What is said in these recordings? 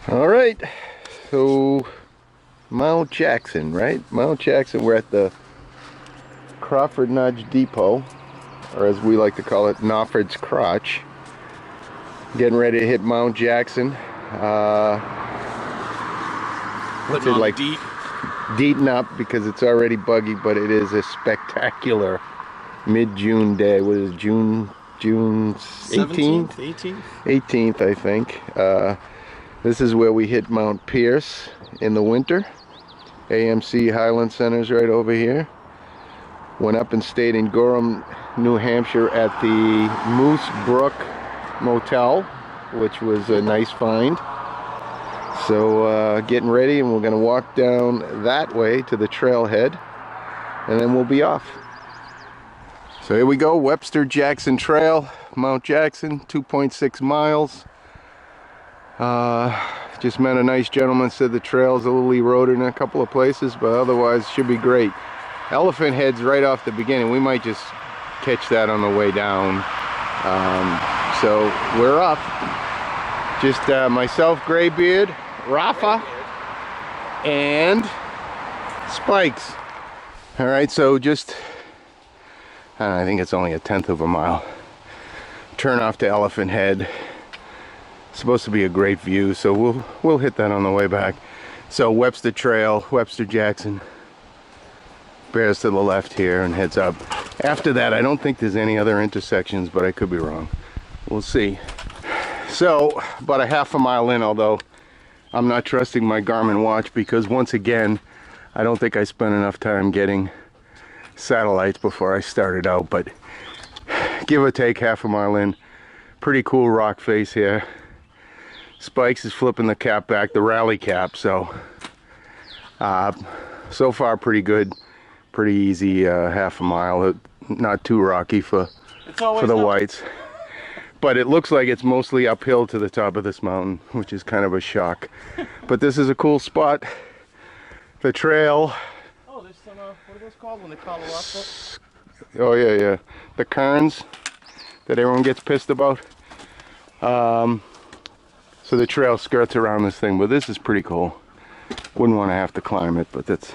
All right, so Mount Jackson, right? Mount Jackson, we're at the Crawford Nudge Depot, or as we like to call it, Knopford's Crotch. Getting ready to hit Mount Jackson. What's it like? Deeting up because it's already buggy, but it is a spectacular mid-June day. What is it, June 18th? 18th, I think. This is where we hit Mount Pierce in the winter. AMC Highland Center's right over here. Went up and stayed in Gorham, New Hampshire at the Moose Brook Motel, which was a nice find. So getting ready, and we're going to walk down that way to the trailhead, and then we'll be off. So here we go, Webster Jackson Trail, Mount Jackson, 2.6 miles. Just met a nice gentleman, said the trail's a little eroded in a couple of places, but otherwise should be great. Elephant Head's right off the beginning. We might just catch that on the way down. So we're up. Just myself, Greybeard, Rafa, and Spikes. All right, so just, I think it's only a 1/10 of a mile. Turn off to Elephant Head. Supposed to be a great view, so we'll hit that on the way back. So Webster Trail, Webster Jackson, bears to the left here and heads up. After that, I don't think there's any other intersections, but I could be wrong. We'll see. So about a 1/2 mile in, although I'm not trusting my Garmin watch because once again, I don't think I spent enough time getting satellites before I started out, but give or take 1/2 mile in. Pretty cool rock face here. Spikes is flipping the cap back, the rally cap, so so far pretty good, pretty easy. 1/2 mile, not too rocky for the whites, but it looks like it's mostly uphill to the top of this mountain, which is kind of a shock. But this is a cool spot. The trail. Oh, there's some what are those called when they call the rock? Oh yeah, the cairns that everyone gets pissed about. So the trail skirts around this thing, but this is pretty cool. Wouldn't want to have to climb it, but that's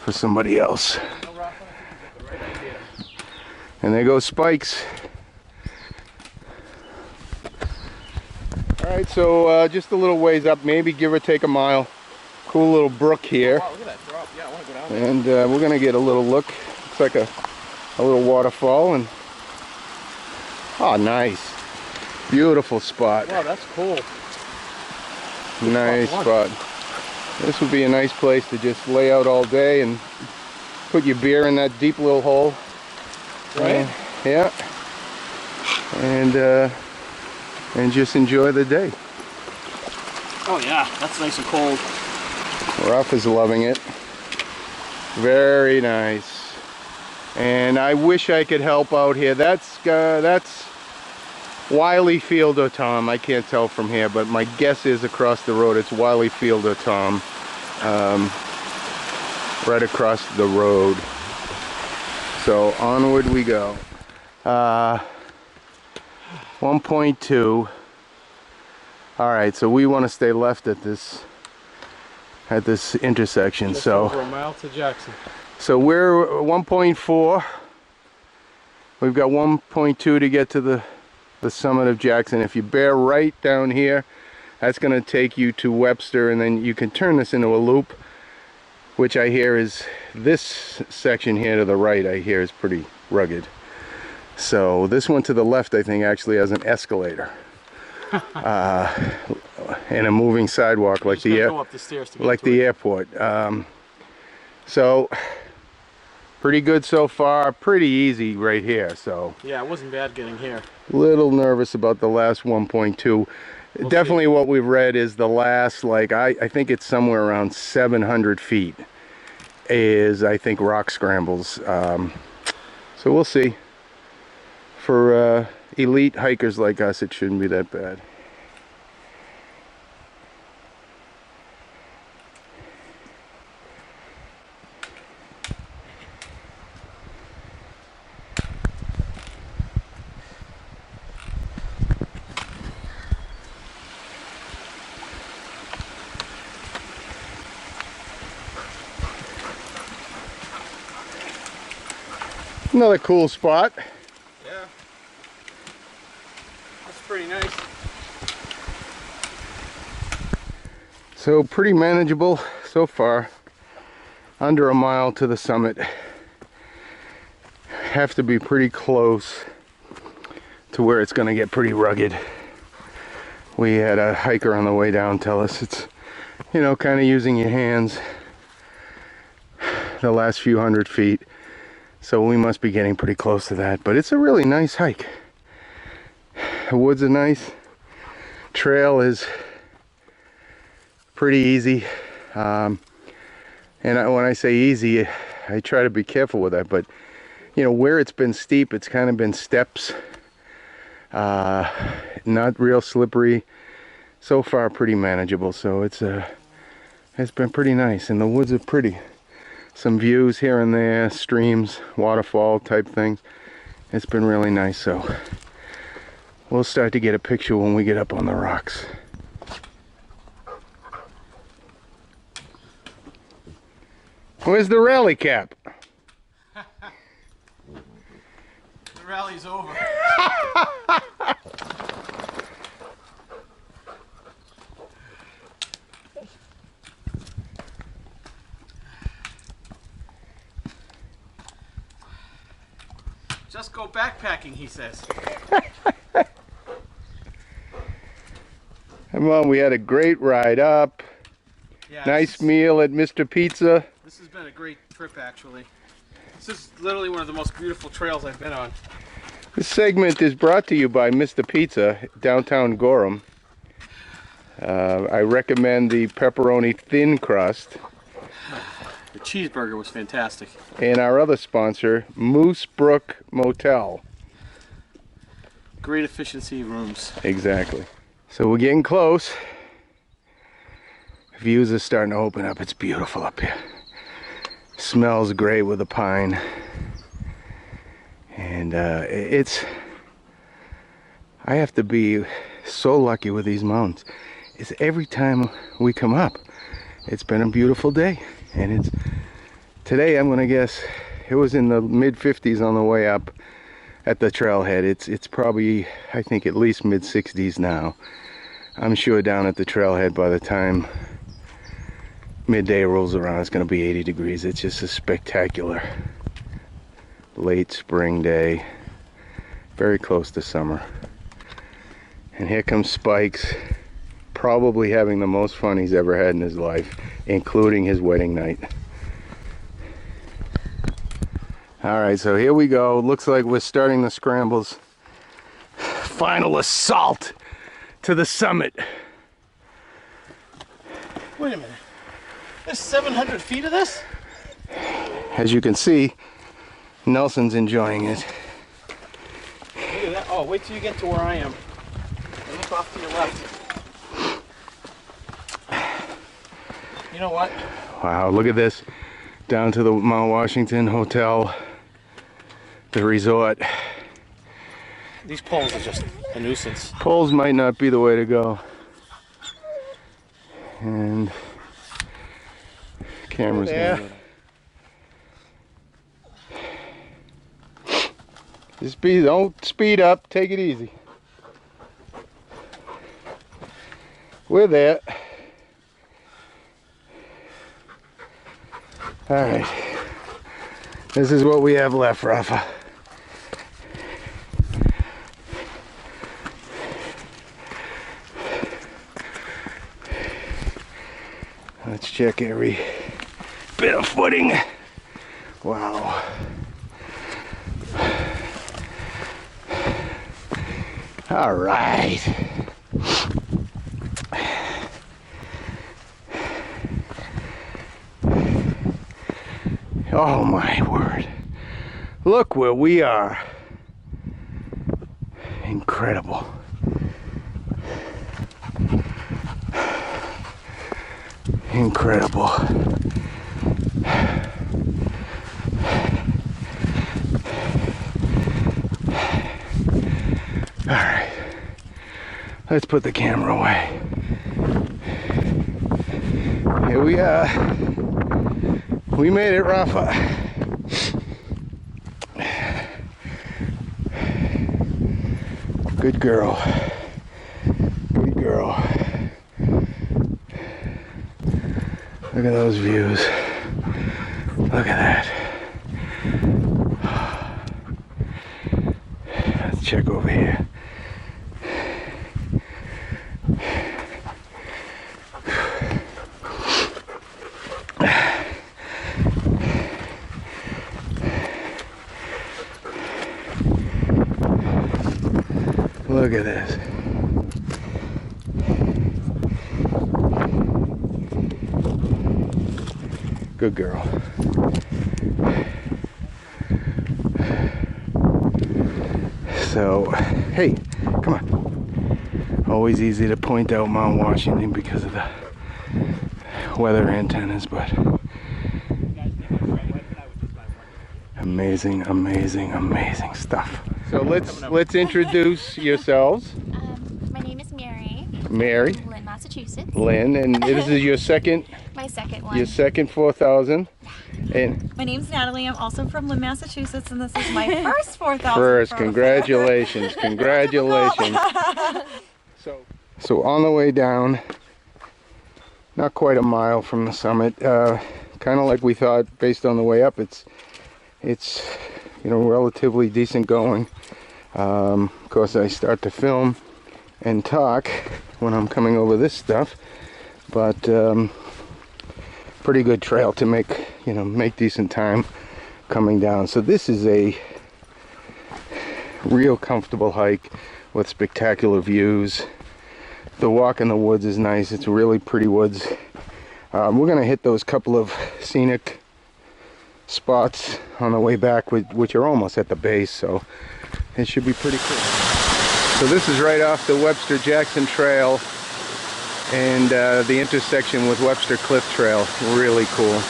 for somebody else. And there goes Spikes. All right, so just a little ways up, maybe give or take a mile. Cool little brook here. Wow, look at that drop. Yeah, I want to go down there. And we're gonna get a little look. Looks like a little waterfall, and oh, nice, beautiful spot. Wow, that's cool. Nice spot. This would be a nice place to just lay out all day and put your beer in that deep little hole. Right? Yeah. And just enjoy the day. Oh yeah, that's nice and cold. Rafa's loving it. Very nice. And I wish I could help out here. That's Wiley Field or Tom. I can't tell from here, but my guess is across the road it's Wiley Field or Tom. Right across the road. So onward we go. 1.2. All right, so we want to stay left at this intersection. Just so over a mile to Jackson. So we're 1.4. We've got 1.2 to get to the summit of Jackson. If you bear right down here, that's going to take you to Webster, and then you can turn this into a loop, which I hear is this section here to the right. I hear is pretty rugged. So this one to the left, I think, actually has an escalator and a moving sidewalk like the airport. So pretty good so far. Pretty easy right here. So yeah, it wasn't bad getting here. Little nervous about the last 1.2. Definitely what we've read is the last, like, I think it's somewhere around 700 feet is, I think, rock scrambles. So we'll see. For elite hikers like us, it shouldn't be that bad. Another cool spot. Yeah. That's pretty nice. So pretty manageable so far. Under a mile to the summit. Have to be pretty close to where it's going to get pretty rugged. We had a hiker on the way down tell us it's, you know, kind of using your hands the last few hundred feet. So we must be getting pretty close to that. But it's a really nice hike. The woods are nice. Trail is pretty easy. And when I say easy, I try to be careful with that. But, you know, where it's been steep, it's kind of been steps. Not real slippery. So far, pretty manageable. So it's been pretty nice. And the woods are pretty. Some views here and there, streams, waterfall type things. It's been really nice. So we'll start to get a picture when we get up on the rocks. Where's the rally cap? The rally's over. Just go backpacking, he says. Come on, we had a great ride up. Yeah, Nice meal at Mr. Pizza. This has been a great trip, actually. This is literally one of the most beautiful trails I've been on. This segment is brought to you by Mr. Pizza, downtown Gorham. I recommend the pepperoni thin crust. The cheeseburger was fantastic. And our other sponsor, Moose Brook Motel. Great efficiency rooms. Exactly. So we're getting close. Views are starting to open up. It's beautiful up here. Smells great with the pine. And I have to be so lucky with these mountains. It's every time we come up, it's been a beautiful day. And today I'm gonna guess it was in the mid 50s on the way up at the trailhead. It's probably, I think, at least mid 60s now. I'm sure down at the trailhead by the time midday rolls around it's gonna be 80 degrees. It's just a spectacular late spring day, very close to summer. And here comes Spikes, probably having the most fun he's ever had in his life, including his wedding night. All right, so here we go. Looks like we're starting the scrambles. Final assault to the summit. Wait a minute. There's 700 feet of this? As you can see, Nelson's enjoying it. Look at that. Oh, wait till you get to where I am. And look off to your left. You know what? Wow, look at this. Down to the Mount Washington Hotel, the resort. These poles are just a nuisance. Poles might not be the way to go. And cameras there. Don't speed up, take it easy. We're there. All right, this is what we have left, Rafa. Let's check every bit of footing. Wow. All right. Oh my word. Look where we are. Incredible. Incredible. All right. Let's put the camera away. Here we are. We made it, Rafa. Good girl. Good girl. Look at those views. Look at that. Let's check over here. Look at this. Good girl. So, hey, come on. Always easy to point out Mount Washington because of the weather antennas, but amazing, amazing, amazing stuff. So let's introduce yourselves. My name is Mary. Mary. From Lynn, Massachusetts. Lynn, and this is your second. My second one. Your second 4,000. And My name's Natalie. I'm also from Lynn, Massachusetts, and this is my first 4,000. first, congratulations, congratulations. So on the way down, not quite a mile from the summit, kind of like we thought based on the way up, it's you know, relatively decent going. Of course, I start to film and talk when I'm coming over this stuff, but pretty good trail to make decent time coming down. So this is a real comfortable hike with spectacular views. The walk in the woods is nice. It's really pretty woods. We're gonna hit those couple of scenic spots on the way back, which are almost at the base, so it should be pretty cool. So this is right off the Webster-Jackson Trail and the intersection with Webster Cliff Trail. Really cool.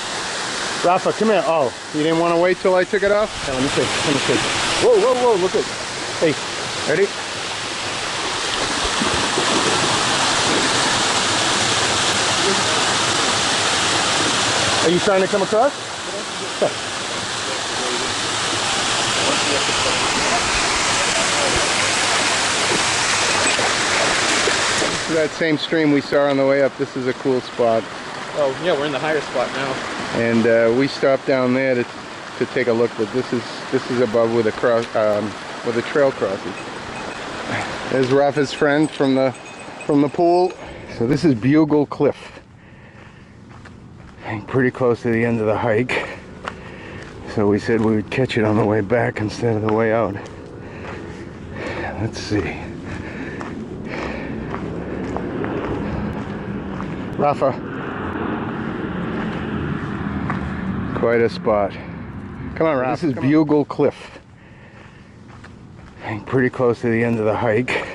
Rafa, come here. Oh, you didn't want to wait till I took it off? Okay, let me see. Let me see. Whoa, whoa, whoa, look at. Hey, ready? Are you trying to come across? That same stream we saw on the way up. This is a cool spot. Oh yeah, we're in the higher spot now. And we stopped down there to take a look, but this is above where the trail crosses. There's Rafa's friend from the pool. So this is Bugle Cliff. Pretty close to the end of the hike. So we said we would catch it on the way back instead of the way out. Let's see. Rafa. Quite a spot. Come on, Rafa. This is Bugle Cliff. Pretty close to the end of the hike.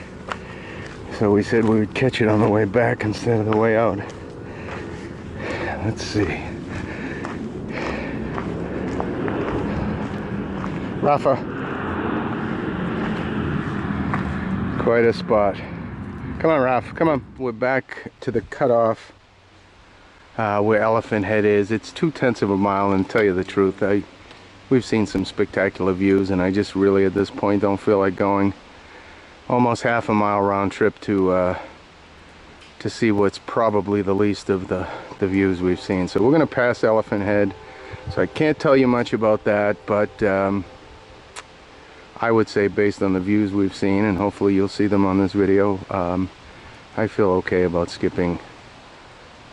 So we said we would catch it on the way back instead of the way out. Let's see. Rafa. Quite a spot. Come on, Rafa, come on. We're back to the cutoff where Elephant Head is. It's 2/10 of a mile, and to tell you the truth, we've seen some spectacular views, and I just really at this point don't feel like going almost half a mile round trip to see what's probably the least of the views we've seen. So we're going to pass Elephant Head, so I can't tell you much about that, but I would say based on the views we've seen, and hopefully you'll see them on this video, I feel okay about skipping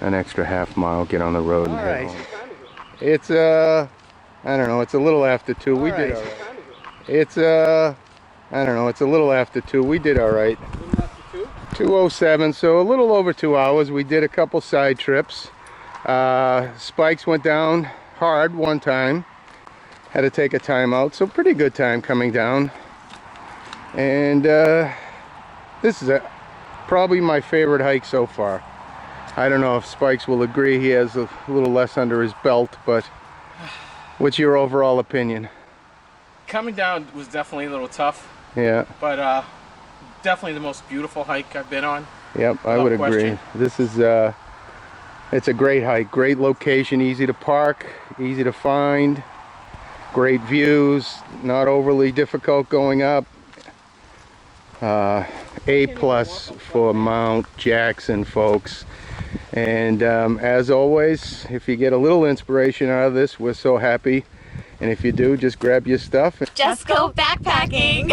an extra half mile, get on the road and head home. It's I don't know, it's a little after 2. We did all right. It's I don't know, it's a little after 2. We did all right. 2:07, so a little over 2 hours. We did a couple side trips. Spikes went down hard one time. Had to take a time out, so pretty good time coming down. And this is probably my favorite hike so far. I don't know if Spikes will agree. He has a little less under his belt, but what's your overall opinion? Coming down was definitely a little tough. Yeah. But definitely the most beautiful hike I've been on. Yep, I would agree. This is it's a great hike, great location, easy to park, easy to find, great views, not overly difficult going up. A+ for Mount Jackson, folks. And as always, if you get a little inspiration out of this, we're so happy. And if you do, just grab your stuff. Just go backpacking.